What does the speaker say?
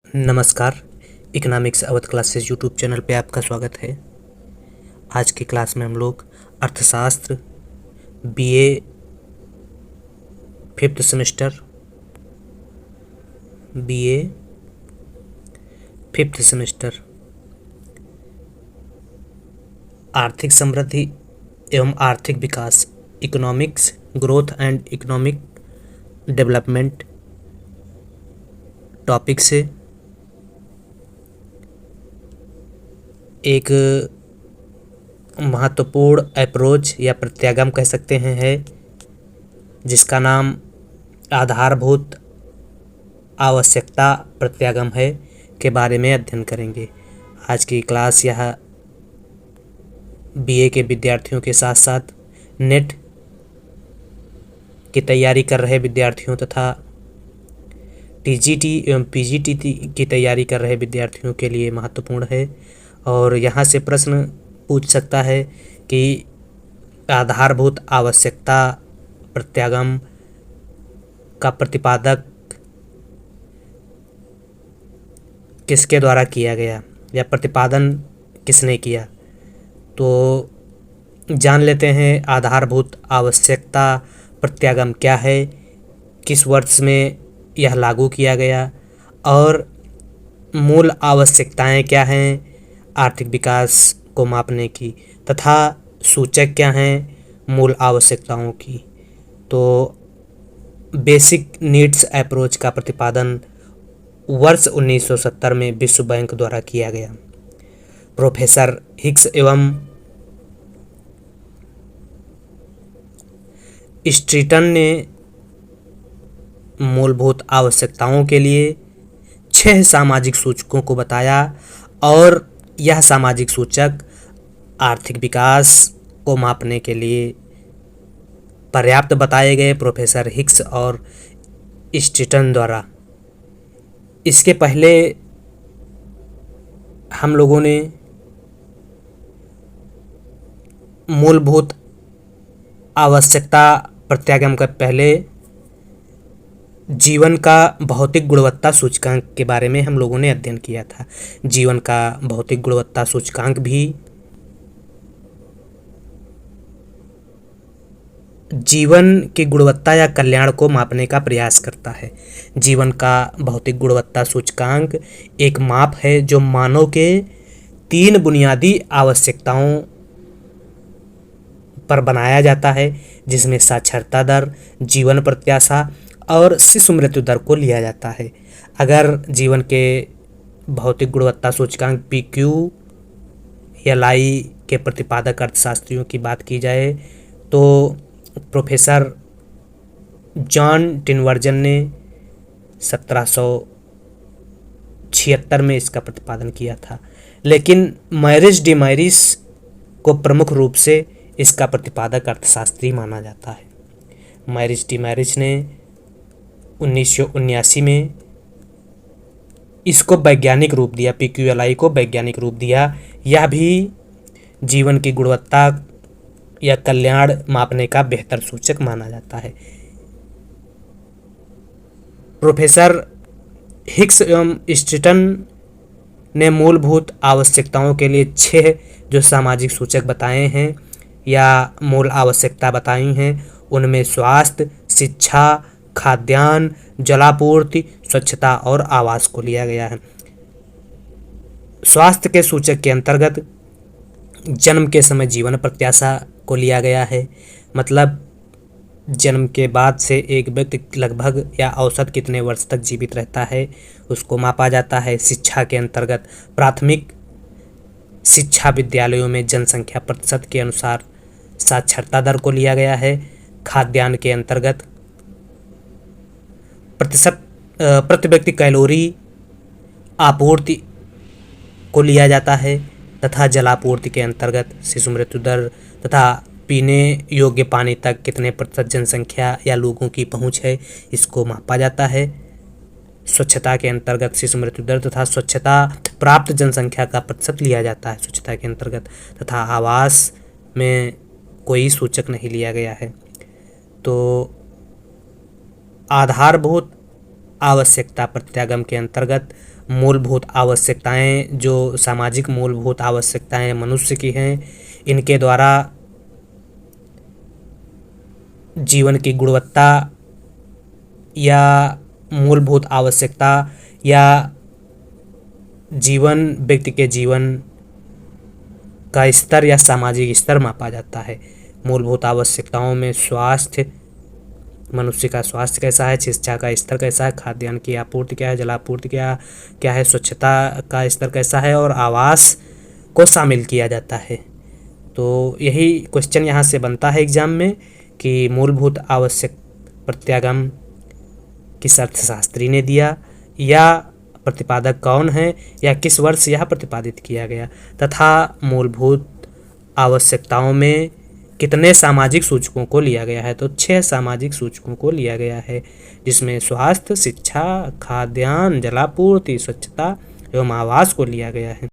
नमस्कार। Economics Awadh classes YouTube channel पे आपका स्वागत है। आज की क्लास में हम लोग अर्थशास्त्र बीए फिफ्थ सेमेस्टर आर्थिक समृद्धि एवं आर्थिक विकास, economics growth and economic development topic से एक महत्वपूर्ण अप्रोच या प्रत्यागम कह सकते हैं है, जिसका नाम आधारभूत आवश्यकता प्रत्यागम है, के बारे में अध्ययन करेंगे। आज की क्लास यह बीए के विद्यार्थियों के साथ साथ नेट की तैयारी कर रहे विद्यार्थियों तथा टीजीटी एवं पीजीटी की तैयारी कर रहे विद्यार्थियों के लिए महत्वपूर्ण है। और यहाँ से प्रश्न पूछ सकता है कि आधारभूत आवश्यकता प्रत्यागम का प्रतिपादक किसके द्वारा किया गया या प्रतिपादन किसने किया। तो जान लेते हैं आधारभूत आवश्यकता प्रत्यागम क्या है, किस वर्ष में यह लागू किया गया और मूल आवश्यकताएं क्या हैं आर्थिक विकास को मापने की, तथा सूचक क्या हैं मूल आवश्यकताओं की। तो बेसिक नीड्स अप्रोच का प्रतिपादन वर्ष 1970 में विश्व बैंक द्वारा किया गया। प्रोफेसर हिक्स एवं स्ट्रीटन ने मूलभूत आवश्यकताओं के लिए 6 सामाजिक सूचकों को बताया और यह सामाजिक सूचक आर्थिक विकास को मापने के लिए पर्याप्त बताए गए प्रोफेसर हिक्स और स्ट्रीटन द्वारा। इसके पहले हम लोगों ने मूलभूत आवश्यकता प्रत्यागम का पहले जीवन का भौतिक गुणवत्ता सूचकांक के बारे में हम लोगों ने अध्ययन किया था। जीवन का भौतिक गुणवत्ता सूचकांक भी जीवन की गुणवत्ता या कल्याण को मापने का प्रयास करता है। जीवन का भौतिक गुणवत्ता सूचकांक एक माप है जो मानव के 3 बुनियादी आवश्यकताओं पर बनाया जाता है, जिसमें साक्षरता दर, जीवन प्रत्याशा और शिशु मृत्यु दर को लिया जाता है। अगर जीवन के भौतिक गुणवत्ता सूचकांक PQLI के प्रतिपादक अर्थशास्त्रियों की बात की जाए तो प्रोफेसर जॉन टिनवर्जन ने 1776 में इसका प्रतिपादन किया था, लेकिन मैरिज डी मैरिस को प्रमुख रूप से इसका प्रतिपादक अर्थशास्त्री माना जाता है। मैरिज डी मैरिज ने 1979 में इसको वैज्ञानिक रूप दिया, PQLI को वैज्ञानिक रूप दिया। यह भी जीवन की गुणवत्ता या कल्याण मापने का बेहतर सूचक माना जाता है। प्रोफेसर हिक्स एवं स्ट्रीटन ने मूलभूत आवश्यकताओं के लिए 6 जो सामाजिक सूचक बताए हैं या मूल आवश्यकता बताई हैं, उनमें स्वास्थ्य, शिक्षा, खाद्यान्न, जलापूर्ति, स्वच्छता और आवास को लिया गया है। स्वास्थ्य के सूचक के अंतर्गत जन्म के समय जीवन प्रत्याशा को लिया गया है, मतलब जन्म के बाद से एक व्यक्ति लगभग या औसत कितने वर्ष तक जीवित रहता है उसको मापा जाता है। शिक्षा के अंतर्गत प्राथमिक शिक्षा विद्यालयों में जनसंख्या प्रतिशत के अनुसार साक्षरता दर को लिया गया है। खाद्यान्न के अंतर्गत प्रति व्यक्ति कैलोरी आपूर्ति को लिया जाता है तथा जलापूर्ति के अंतर्गत शिशु मृत्यु दर तथा पीने योग्य पानी तक कितने प्रतिशत जनसंख्या या लोगों की पहुंच है इसको मापा जाता है। स्वच्छता के अंतर्गत शिशु मृत्यु दर तथा स्वच्छता प्राप्त जनसंख्या का प्रतिशत लिया जाता है स्वच्छता के अंतर्गत, तथा आवास में कोई सूचक नहीं लिया गया है। तो आधारभूत आवश्यकता प्रत्यागम के अंतर्गत मूलभूत आवश्यकताएं, जो सामाजिक मूलभूत आवश्यकताएं मनुष्य की हैं, इनके द्वारा जीवन की गुणवत्ता या मूलभूत आवश्यकता या जीवन, व्यक्ति के जीवन का स्तर या सामाजिक स्तर मापा जाता है। मूलभूत आवश्यकताओं में स्वास्थ्य, मनुष्य का स्वास्थ्य कैसा है, शिक्षा का स्तर कैसा है, खाद्यान्न की आपूर्ति क्या है, जलापूर्ति क्या क्या है, स्वच्छता का स्तर कैसा है, और आवास को शामिल किया जाता है। तो यही क्वेश्चन यहाँ से बनता है एग्जाम में कि मूलभूत आवश्यक प्रत्यागम किस अर्थशास्त्री ने दिया, या प्रतिपादक कौन है, या किस वर्ष यह प्रतिपादित किया गया, तथा मूलभूत आवश्यकताओं में कितने सामाजिक सूचकों को लिया गया है। तो 6 सामाजिक सूचकों को लिया गया है, जिसमें स्वास्थ्य, शिक्षा, खाद्यान्न, जलापूर्ति, स्वच्छता एवं आवास को लिया गया है।